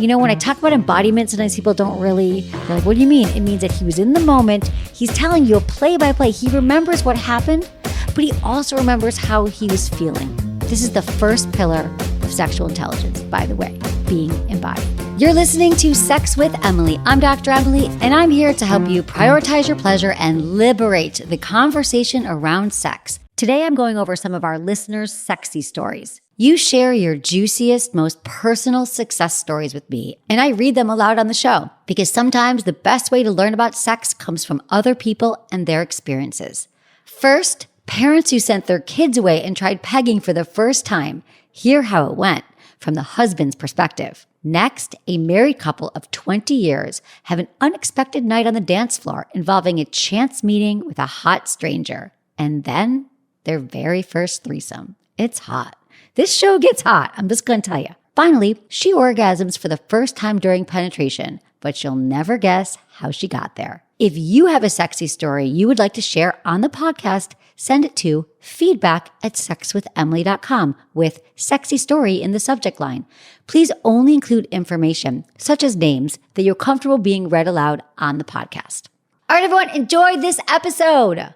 You know, when I talk about embodiment, sometimes people don't really, they're like, what do you mean? It means that he was in the moment. He's telling you a play by play. He remembers what happened, but he also remembers how he was feeling. This is the first pillar of sexual intelligence, by the way, being embodied. You're listening to Sex with Emily. I'm Dr. Emily, and I'm here to help you prioritize your pleasure and liberate the conversation around sex. Today, I'm going over some of our listeners' sexy stories. You share your juiciest, most personal success stories with me, and I read them aloud on the show because sometimes the best way to learn about sex comes from other people and their experiences. First, parents who sent their kids away and tried pegging for the first time. Hear how it went from the husband's perspective. Next, a married couple of 20 years have an unexpected night on the dance floor involving a chance meeting with a hot stranger. And then their very first threesome. It's hot. This show gets hot, I'm just going to tell you. Finally, she orgasms for the first time during penetration, but you'll never guess how she got there. If you have a sexy story you would like to share on the podcast, send it to feedback@sexwithemily.com with sexy story in the subject line. Please only include information, such as names, that you're comfortable being read aloud on the podcast. All right, everyone, enjoy this episode.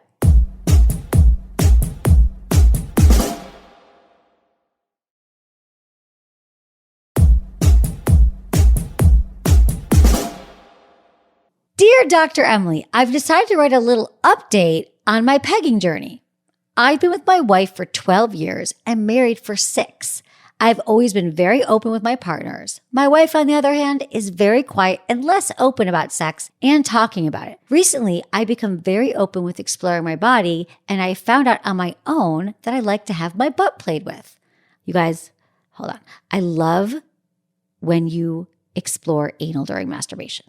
Dear Dr. Emily, I've decided to write a little update on my pegging journey. I've been with my wife for 12 years and married for 6. I've always been very open with my partners. My wife, on the other hand, is very quiet and less open about sex and talking about it. Recently, I've become very open with exploring my body, and I found out on my own that I like to have my butt played with. You guys, hold on. I love when you explore anal during masturbation.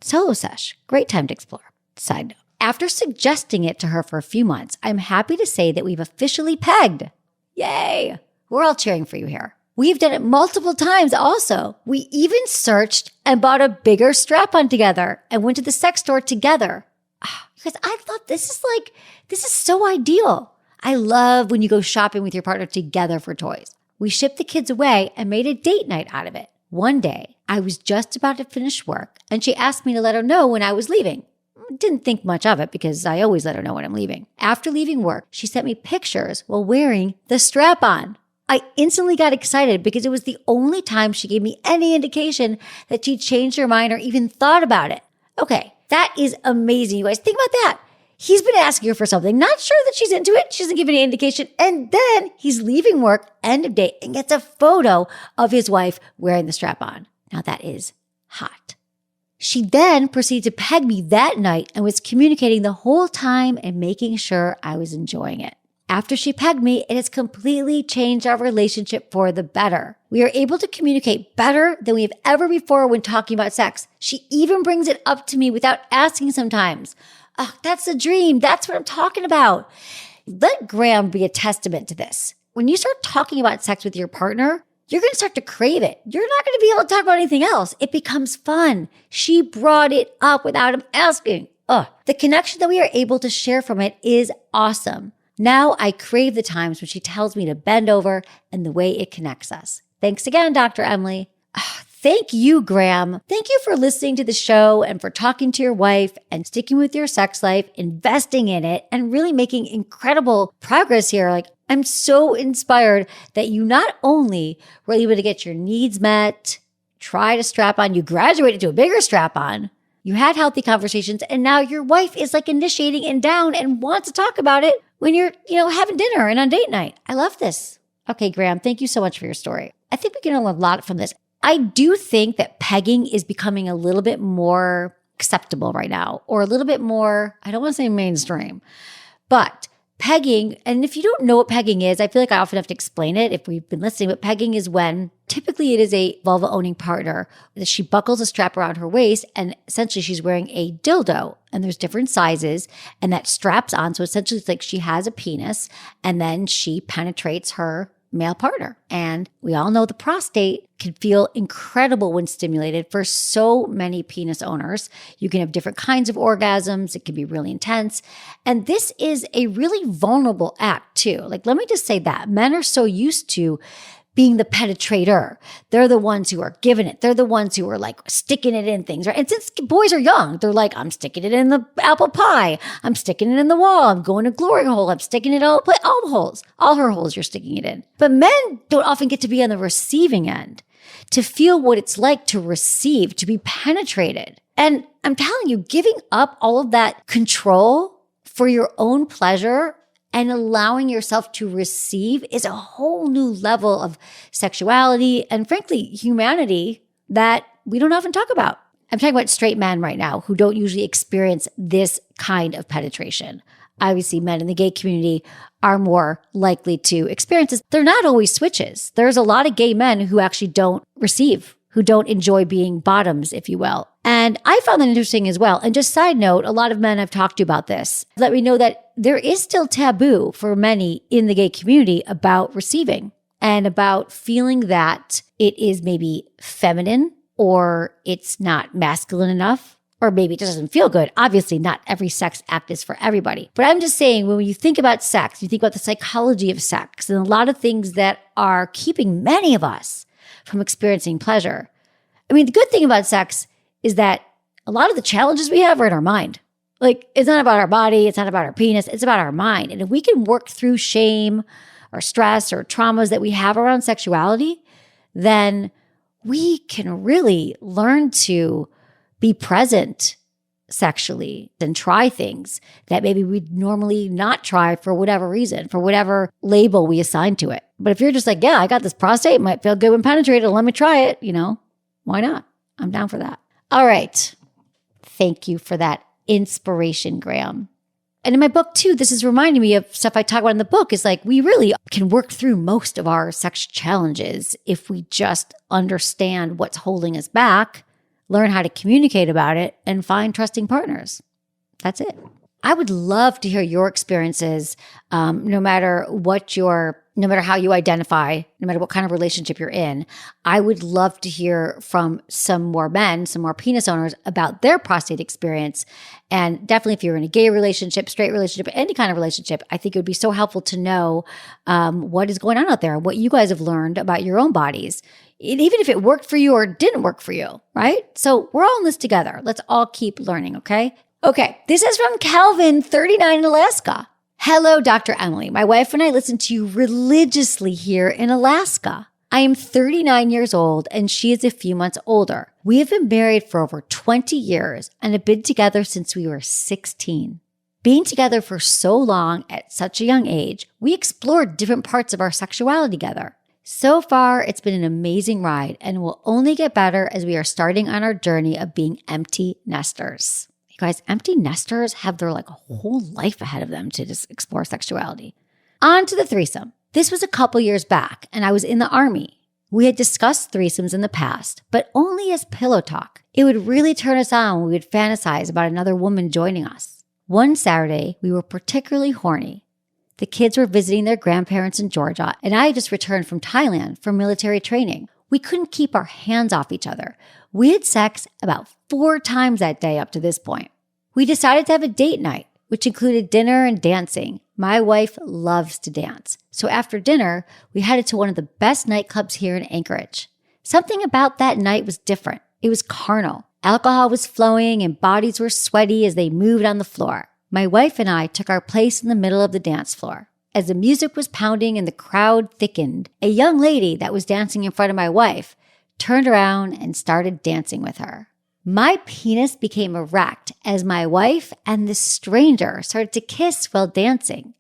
Solo sesh, great time to explore. Side note. After suggesting it to her for a few months, I'm happy to say that we've officially pegged. Yay! We're all cheering for you here. We've done it multiple times also. We even searched and bought a bigger strap-on together and went to the sex store together. Because I thought this is so ideal. I love when you go shopping with your partner together for toys. We shipped the kids away and made a date night out of it. One day, I was just about to finish work, and she asked me to let her know when I was leaving. Didn't think much of it because I always let her know when I'm leaving. After leaving work, she sent me pictures while wearing the strap-on. I instantly got excited because it was the only time she gave me any indication that she'd changed her mind or even thought about it. Okay, that is amazing, you guys. Think about that. He's been asking her for something, not sure that she's into it. She doesn't give any indication. And then he's leaving work, end of day, and gets a photo of his wife wearing the strap-on. Now that is hot. She then proceeded to peg me that night and was communicating the whole time and making sure I was enjoying it. After she pegged me, it has completely changed our relationship for the better. We are able to communicate better than we have ever before when talking about sex. She even brings it up to me without asking sometimes. Oh, that's the dream. That's what I'm talking about. Let Graham be a testament to this. When you start talking about sex with your partner, you're going to start to crave it. You're not going to be able to talk about anything else. It becomes fun. She brought it up without him asking. The connection that we are able to share from it is awesome. Now I crave the times when she tells me to bend over and the way it connects us. Thanks again, Dr. Emily. Thank you, Graham. Thank you for listening to the show and for talking to your wife and sticking with your sex life, investing in it, and really making incredible progress here. I'm so inspired that you not only were able to get your needs met, tried a strap-on, you graduated to a bigger strap-on, you had healthy conversations, and now your wife is initiating and down and wants to talk about it when you're, having dinner and on date night. I love this. Okay, Graham, thank you so much for your story. I think we can learn a lot from this. I do think that pegging is becoming a little bit more acceptable right now, or a little bit more, I don't want to say mainstream, but pegging, and if you don't know what pegging is, I feel like I often have to explain it if we've been listening, but pegging is when typically it is a vulva-owning partner that she buckles a strap around her waist and essentially she's wearing a dildo and there's different sizes and that straps on. So essentially it's like she has a penis and then she penetrates her male partner. And we all know the prostate can feel incredible when stimulated for so many penis owners. You can have different kinds of orgasms. It can be really intense. And this is a really vulnerable act too. Let me just say that men are so used to being the penetrator. They're the ones who are giving it. They're the ones who are like sticking it in things, right? And since boys are young, they're like, I'm sticking it in the apple pie. I'm sticking it in the wall. I'm going to glory hole. I'm sticking it all the holes. All her holes you're sticking it in. But men don't often get to be on the receiving end, to feel what it's like to receive, to be penetrated. And I'm telling you, giving up all of that control for your own pleasure and allowing yourself to receive is a whole new level of sexuality and frankly, humanity that we don't often talk about. I'm talking about straight men right now who don't usually experience this kind of penetration. Obviously, men in the gay community are more likely to experience this. They're not always switches. There's a lot of gay men who actually don't receive, who don't enjoy being bottoms, if you will. And I found that interesting as well. And just side note, a lot of men I've talked to about this let me know that there is still taboo for many in the gay community about receiving and about feeling that it is maybe feminine or it's not masculine enough, or maybe it just doesn't feel good. Obviously, not every sex act is for everybody. But I'm just saying, when you think about sex, you think about the psychology of sex and a lot of things that are keeping many of us from experiencing pleasure. I mean, the good thing about sex is that a lot of the challenges we have are in our mind. Like, it's not about our body. It's not about our penis. It's about our mind. And if we can work through shame or stress or traumas that we have around sexuality, then we can really learn to be present sexually and try things that maybe we'd normally not try for whatever reason, for whatever label we assign to it. But if you're just like, yeah, I got this prostate, might feel good when penetrated, let me try it, why not? I'm down for that. All right. Thank you for that inspiration, Graham. And in my book too, this is reminding me of stuff I talk about in the book, is like, we really can work through most of our sex challenges if we just understand what's holding us back, learn how to communicate about it, and find trusting partners. That's it. I would love to hear your experiences, no matter how you identify, no matter what kind of relationship you're in. I would love to hear from some more men, some more penis owners about their prostate experience. And definitely if you're in a gay relationship, straight relationship, any kind of relationship, I think it would be so helpful to know what is going on out there, what you guys have learned about your own bodies, even if it worked for you or didn't work for you, right? So we're all in this together. Let's all keep learning, okay? Okay, this is from Calvin, 39 in Alaska. Hello, Dr. Emily. My wife and I listen to you religiously here in Alaska. I am 39 years old and she is a few months older. We have been married for over 20 years and have been together since we were 16. Being together for so long at such a young age, we explored different parts of our sexuality together. So far, it's been an amazing ride and will only get better as we are starting on our journey of being empty nesters. You guys, empty nesters have their whole life ahead of them to just explore sexuality. On to the threesome. This was a couple years back and I was in the Army. We had discussed threesomes in the past, but only as pillow talk. It would really turn us on when we would fantasize about another woman joining us. One Saturday, we were particularly horny. The kids were visiting their grandparents in Georgia, and I had just returned from Thailand for military training. We couldn't keep our hands off each other. We had sex about 4 times that day up to this point. We decided to have a date night, which included dinner and dancing. My wife loves to dance. So after dinner, we headed to one of the best nightclubs here in Anchorage. Something about that night was different. It was carnal. Alcohol was flowing and bodies were sweaty as they moved on the floor. My wife and I took our place in the middle of the dance floor. As the music was pounding and the crowd thickened, a young lady that was dancing in front of my wife turned around and started dancing with her. My penis became erect as my wife and this stranger started to kiss while dancing.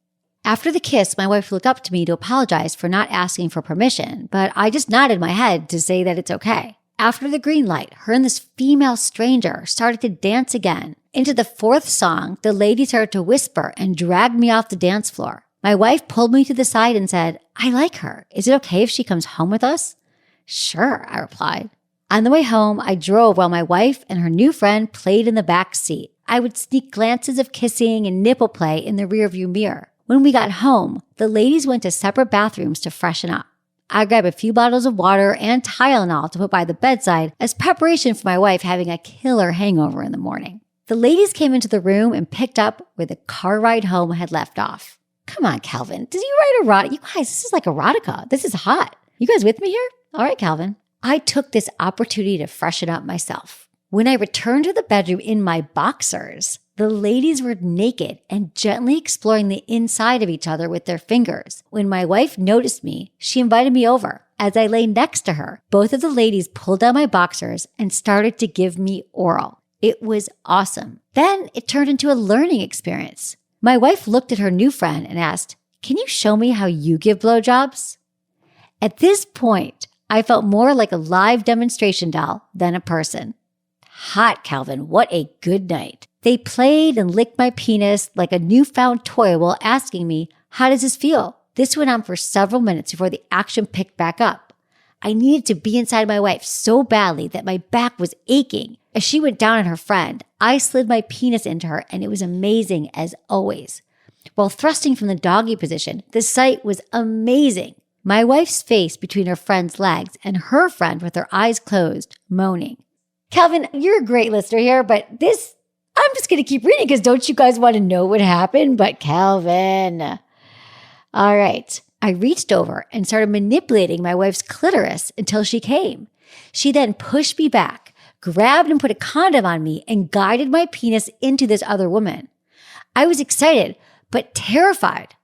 After the kiss, my wife looked up to me to apologize for not asking for permission, but I just nodded my head to say that it's okay. After the green light, her and this female stranger started to dance again. Into the 4th song, the lady started to whisper and dragged me off the dance floor. My wife pulled me to the side and said, "I like her. Is it okay if she comes home with us?" "Sure," I replied. On the way home, I drove while my wife and her new friend played in the back seat. I would sneak glances of kissing and nipple play in the rearview mirror. When we got home, the ladies went to separate bathrooms to freshen up. I grabbed a few bottles of water and Tylenol to put by the bedside as preparation for my wife having a killer hangover in the morning. The ladies came into the room and picked up where the car ride home had left off. Come on, Calvin. Did you write erotica? You guys, this is like erotica. This is hot. You guys with me here? All right, Calvin. I took this opportunity to freshen up myself. When I returned to the bedroom in my boxers, the ladies were naked and gently exploring the inside of each other with their fingers. When my wife noticed me, she invited me over. As I lay next to her, both of the ladies pulled down my boxers and started to give me oral. It was awesome. Then it turned into a learning experience. My wife looked at her new friend and asked, "Can you show me how you give blowjobs?" At this point, I felt more like a live demonstration doll than a person. Hot, Calvin. What a good night. They played and licked my penis like a newfound toy while asking me, "How does this feel?" This went on for several minutes before the action picked back up. I needed to be inside my wife so badly that my back was aching. As she went down on her friend, I slid my penis into her and it was amazing as always. While thrusting from the doggy position, the sight was amazing. My wife's face between her friend's legs and her friend with her eyes closed, moaning. Calvin, you're a great listener here, but I'm just going to keep reading because don't you guys want to know what happened? But Calvin. All right. I reached over and started manipulating my wife's clitoris until she came. She then pushed me back, grabbed and put a condom on me, and guided my penis into this other woman. I was excited, but terrified.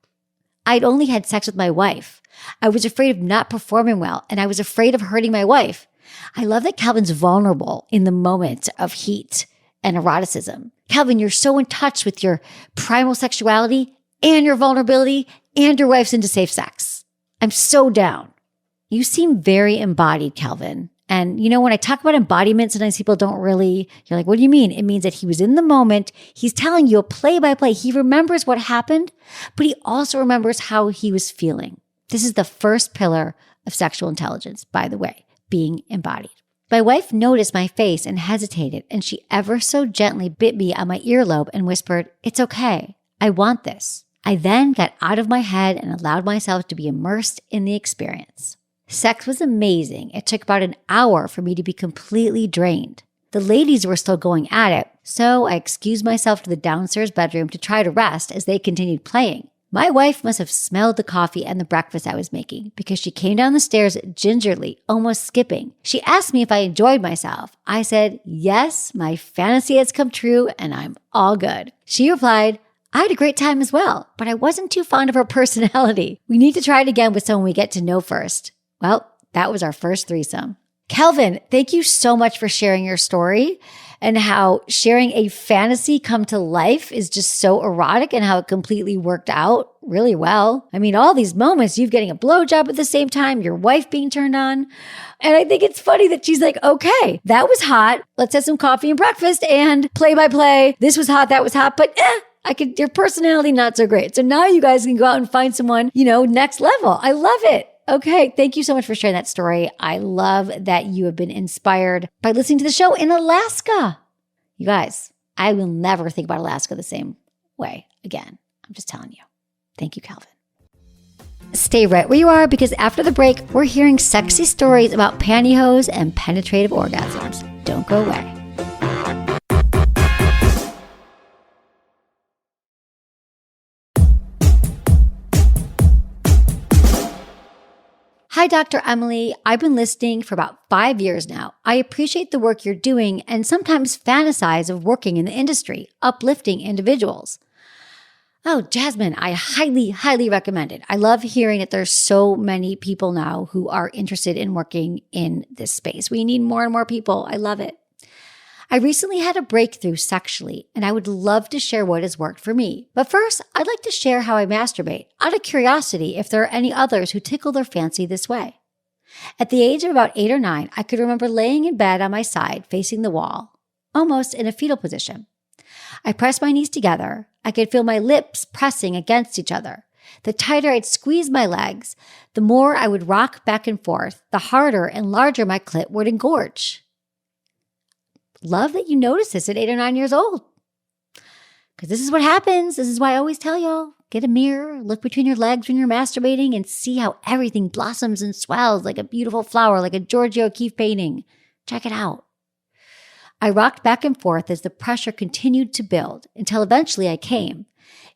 I'd only had sex with my wife. I was afraid of not performing well, and I was afraid of hurting my wife. I love that Calvin's vulnerable in the moment of heat and eroticism. Calvin, you're so in touch with your primal sexuality and your vulnerability and your wife's into safe sex. I'm so down. You seem very embodied, Calvin. And when I talk about embodiment, sometimes people don't really, you're like, what do you mean? It means that he was in the moment. He's telling you a play by play. He remembers what happened, but he also remembers how he was feeling. This is the first pillar of sexual intelligence, by the way, being embodied. My wife noticed my face and hesitated, and she ever so gently bit me on my earlobe and whispered, "It's okay. I want this." I then got out of my head and allowed myself to be immersed in the experience. Sex was amazing. It took about an hour for me to be completely drained. The ladies were still going at it, so I excused myself to the downstairs bedroom to try to rest as they continued playing. My wife must have smelled the coffee and the breakfast I was making because she came down the stairs gingerly, almost skipping. She asked me if I enjoyed myself. I said, "Yes, my fantasy has come true and I'm all good." She replied, "I had a great time as well, but I wasn't too fond of her personality. We need to try it again with someone we get to know first." Well, that was our first threesome. Calvin, thank you so much for sharing your story and how sharing a fantasy come to life is just so erotic and how it completely worked out really well. I mean, all these moments, you getting a blowjob at the same time, your wife being turned on. And I think it's funny that she's like, okay, that was hot. Let's have some coffee and breakfast and play by play. This was hot, that was hot, but your personality not so great. So now you guys can go out and find someone, next level. I love it. Okay, thank you so much for sharing that story. I love that you have been inspired by listening to the show in Alaska. You guys, I will never think about Alaska the same way again. I'm just telling you. Thank you, Calvin. Stay right where you are because after the break, we're hearing sexy stories about pantyhose and penetrative orgasms. Don't go away. Hi, Dr. Emily. I've been listening for about 5 years now. I appreciate the work you're doing and sometimes fantasize of working in the industry, uplifting individuals. Oh, Jasmine, I highly, highly recommend it. I love hearing that there's so many people now who are interested in working in this space. We need more and more people. I love it. I recently had a breakthrough sexually, and I would love to share what has worked for me. But first, I'd like to share how I masturbate, out of curiosity if there are any others who tickle their fancy this way. At the age of about 8 or 9, I could remember laying in bed on my side, facing the wall, almost in a fetal position. I pressed my knees together. I could feel my lips pressing against each other. The tighter I'd squeeze my legs, the more I would rock back and forth, the harder and larger my clit would engorge. Love that you noticed this at 8 or 9 years old. Because this is what happens. This is why I always tell y'all, get a mirror, look between your legs when you're masturbating and see how everything blossoms and swells like a beautiful flower, like a Georgia O'Keeffe painting. Check it out. I rocked back and forth as the pressure continued to build until eventually I came.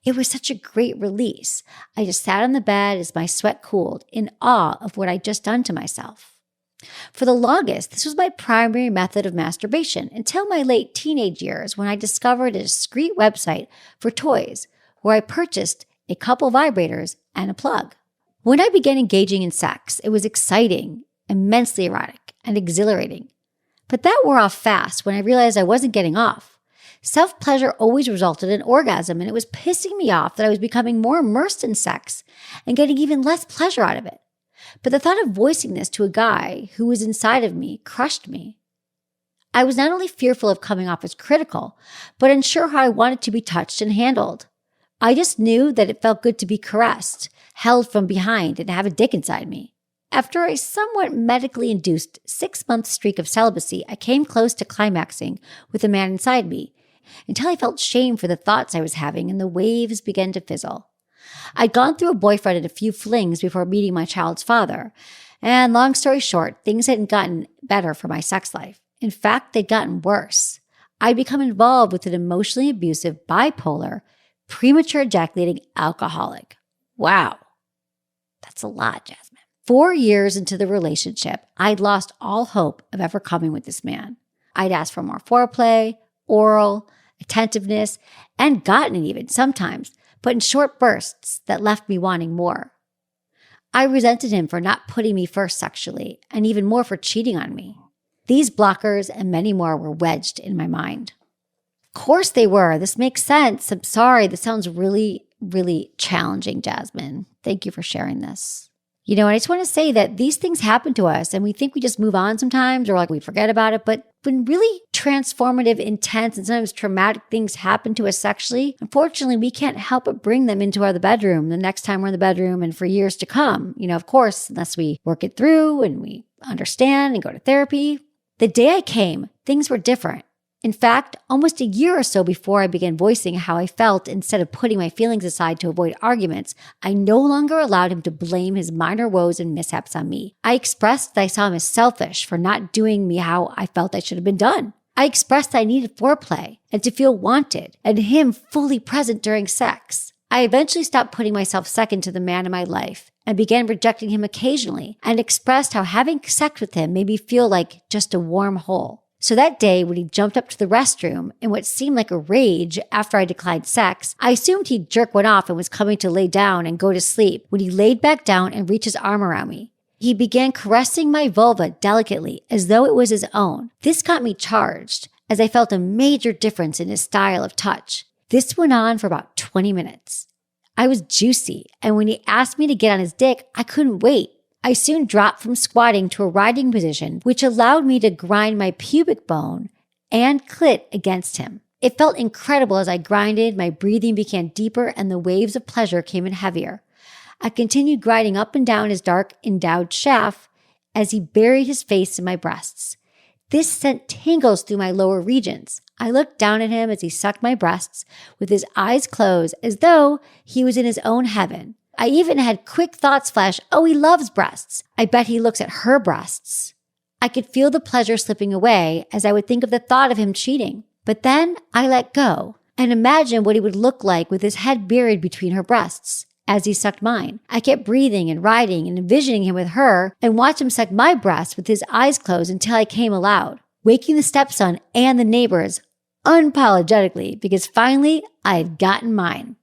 It was such a great release. I just sat on the bed as my sweat cooled, in awe of what I'd just done to myself. For the longest, this was my primary method of masturbation until my late teenage years when I discovered a discreet website for toys where I purchased a couple vibrators and a plug. When I began engaging in sex, it was exciting, immensely erotic, and exhilarating. But that wore off fast when I realized I wasn't getting off. Self-pleasure always resulted in orgasm, and it was pissing me off that I was becoming more immersed in sex and getting even less pleasure out of it. But the thought of voicing this to a guy who was inside of me crushed me. I was not only fearful of coming off as critical, but unsure how I wanted to be touched and handled. I just knew that it felt good to be caressed, held from behind, and have a dick inside me. After a somewhat medically induced 6-month streak of celibacy, I came close to climaxing with a man inside me, until I felt shame for the thoughts I was having and the waves began to fizzle. I'd gone through a boyfriend and a few flings before meeting my child's father, and long story short, things hadn't gotten better for my sex life. In fact, they'd gotten worse. I'd become involved with an emotionally abusive, bipolar, premature ejaculating alcoholic. Wow. That's a lot, Jasmine. 4 years into the relationship, I'd lost all hope of ever coming with this man. I'd asked for more foreplay, oral, attentiveness, and gotten it even sometimes, but in short bursts that left me wanting more. I resented him for not putting me first sexually, and even more for cheating on me. These blockers and many more were wedged in my mind. Of course they were. This makes sense. I'm sorry. This sounds really, really challenging, Jasmine. Thank you for sharing this. You know, I just want to say that these things happen to us and we think we just move on sometimes or like we forget about it. But when really transformative, intense, and sometimes traumatic things happen to us sexually, unfortunately, we can't help but bring them into the bedroom the next time we're in the bedroom and for years to come. You know, of course, unless we work it through and we understand and go to therapy. The day I came, things were different. In fact, almost a year or so before I began voicing how I felt, instead of putting my feelings aside to avoid arguments, I no longer allowed him to blame his minor woes and mishaps on me. I expressed that I saw him as selfish for not doing me how I felt I should have been done. I expressed that I needed foreplay and to feel wanted and him fully present during sex. I eventually stopped putting myself second to the man in my life and began rejecting him occasionally and expressed how having sex with him made me feel like just a warm hole. So that day, when he jumped up to the restroom in what seemed like a rage after I declined sex, I assumed he'd jerk one off and was coming to lay down and go to sleep when he laid back down and reached his arm around me. He began caressing my vulva delicately as though it was his own. This got me charged as I felt a major difference in his style of touch. This went on for about 20 minutes. I was juicy, and when he asked me to get on his dick, I couldn't wait. I soon dropped from squatting to a riding position, which allowed me to grind my pubic bone and clit against him. It felt incredible as I grinded, my breathing became deeper, and the waves of pleasure came in heavier. I continued grinding up and down his dark, endowed shaft as he buried his face in my breasts. This sent tingles through my lower regions. I looked down at him as he sucked my breasts with his eyes closed as though he was in his own heaven. I even had quick thoughts flash, oh, he loves breasts. I bet he looks at her breasts. I could feel the pleasure slipping away as I would think of the thought of him cheating. But then I let go and imagined what he would look like with his head buried between her breasts as he sucked mine. I kept breathing and riding and envisioning him with her and watched him suck my breast with his eyes closed until I came aloud, waking the stepson and the neighbors unapologetically because finally I had gotten mine.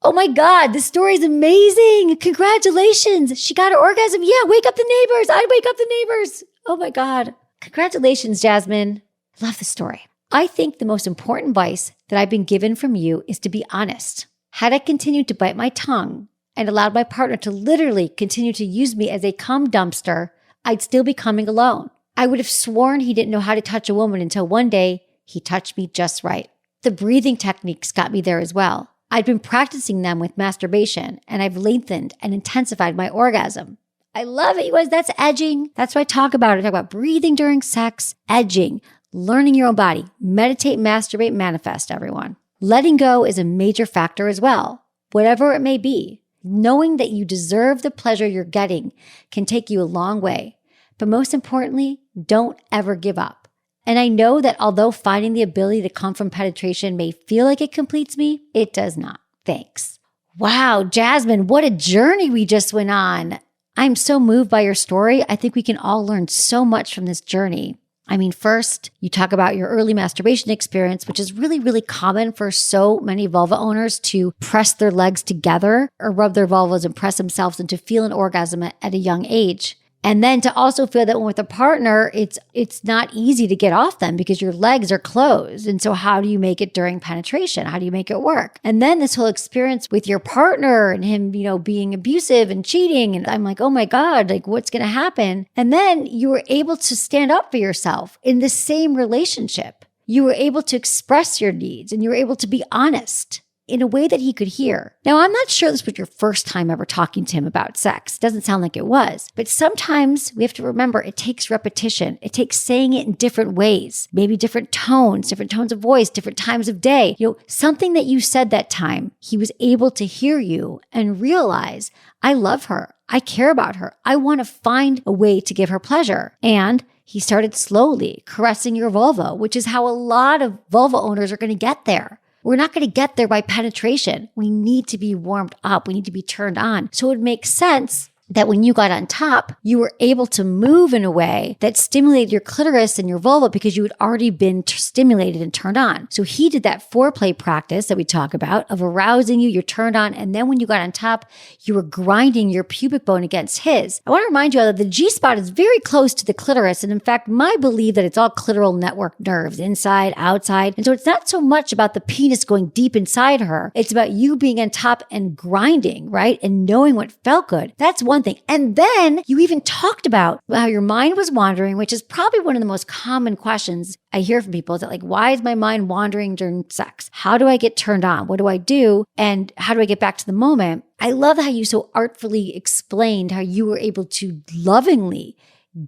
Oh my God, this story is amazing. Congratulations. She got her orgasm. Yeah, wake up the neighbors. I'd wake up the neighbors. Oh my God. Congratulations, Jasmine. I love the story. I think the most important advice that I've been given from you is to be honest. Had I continued to bite my tongue and allowed my partner to literally continue to use me as a cum dumpster, I'd still be coming alone. I would have sworn he didn't know how to touch a woman until one day he touched me just right. The breathing techniques got me there as well. I'd been practicing them with masturbation, and I've lengthened and intensified my orgasm. I love it, you guys. That's edging. That's what I talk about. I talk about breathing during sex, edging, learning your own body, meditate, masturbate, manifest, everyone. Letting go is a major factor as well, whatever it may be. Knowing that you deserve the pleasure you're getting can take you a long way. But most importantly, don't ever give up. And I know that although finding the ability to come from penetration may feel like it completes me, it does not. Thanks. Wow, Jasmine, what a journey we just went on. I'm so moved by your story. I think we can all learn so much from this journey. I mean, first, you talk about your early masturbation experience, which is really, really common for so many vulva owners to press their legs together or rub their vulvas and press themselves and to feel an orgasm at a young age. And then to also feel that when with a partner, it's not easy to get off them because your legs are closed. And so how do you make it during penetration? How do you make it work? And then this whole experience with your partner and him, being abusive and cheating. And I'm like, oh my God, like what's going to happen? And then you were able to stand up for yourself in the same relationship. You were able to express your needs and you were able to be honest in a way that he could hear. Now, I'm not sure this was your first time ever talking to him about sex. It doesn't sound like it was. But sometimes we have to remember it takes repetition. It takes saying it in different ways, maybe different tones of voice, different times of day. Something that you said that time, he was able to hear you and realize, I love her. I care about her. I want to find a way to give her pleasure. And he started slowly caressing your vulva, which is how a lot of vulva owners are going to get there. We're not going to get there by penetration. We need to be warmed up. We need to be turned on. So it makes sense that when you got on top, you were able to move in a way that stimulated your clitoris and your vulva because you had already been stimulated and turned on. So he did that foreplay practice that we talk about of arousing you, you're turned on, and then when you got on top, you were grinding your pubic bone against his. I want to remind you that the G-spot is very close to the clitoris, and in fact, my belief that it's all clitoral network nerves, inside, outside, and so it's not so much about the penis going deep inside her, it's about you being on top and grinding, right? And knowing what felt good. That's one thing. And then you even talked about how your mind was wandering, which is probably one of the most common questions I hear from people is that why is my mind wandering during sex? How do I get turned on? What do I do? And how do I get back to the moment? I love how you so artfully explained how you were able to lovingly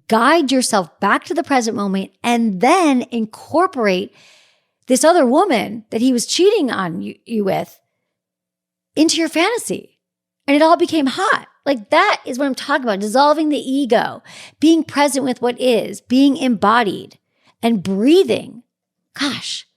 guide yourself back to the present moment and then incorporate this other woman that he was cheating on you with into your fantasy. And it all became hot. That is what I'm talking about. Dissolving the ego, being present with what is, being embodied, and breathing. Gosh,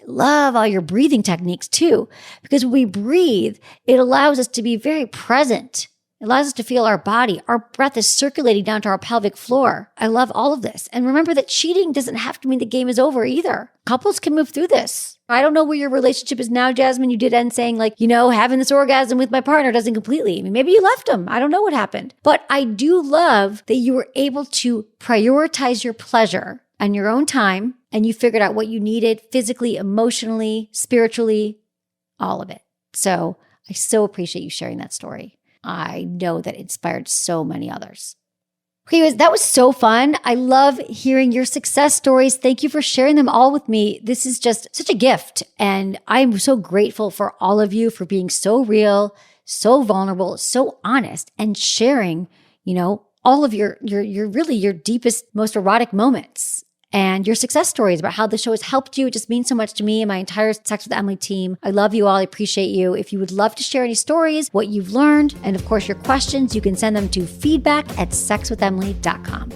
I love all your breathing techniques too, because when we breathe, it allows us to be very present. It allows us to feel our body. Our breath is circulating down to our pelvic floor. I love all of this. And remember that cheating doesn't have to mean the game is over either. Couples can move through this. I don't know where your relationship is now, Jasmine. You did end saying having this orgasm with my partner doesn't completely. Maybe you left him. I don't know what happened. But I do love that you were able to prioritize your pleasure on your own time and you figured out what you needed physically, emotionally, spiritually, all of it. So I so appreciate you sharing that story. I know that inspired so many others. Okay, that was so fun. I love hearing your success stories. Thank you for sharing them all with me. This is just such a gift. And I'm so grateful for all of you for being so real, so vulnerable, so honest, and sharing, all of your deepest, most erotic moments. And your success stories about how the show has helped you. It just means so much to me and my entire Sex with Emily team. I love you all. I appreciate you. If you would love to share any stories, what you've learned, and of course your questions, you can send them to feedback@sexwithemily.com.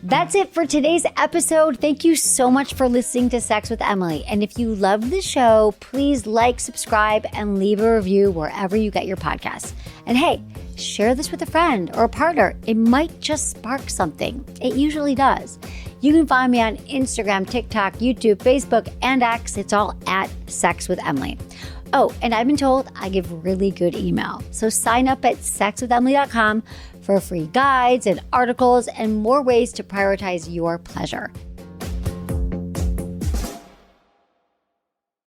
That's it for today's episode. Thank you so much for listening to Sex with Emily. And if you love the show, please subscribe, and leave a review wherever you get your podcasts. And hey, share this with a friend or a partner. It might just spark something. It usually does. You can find me on Instagram, TikTok, YouTube, Facebook, and X. It's all at Sex with Emily. Oh, and I've been told I give really good email. So sign up at sexwithemily.com for free guides and articles and more ways to prioritize your pleasure.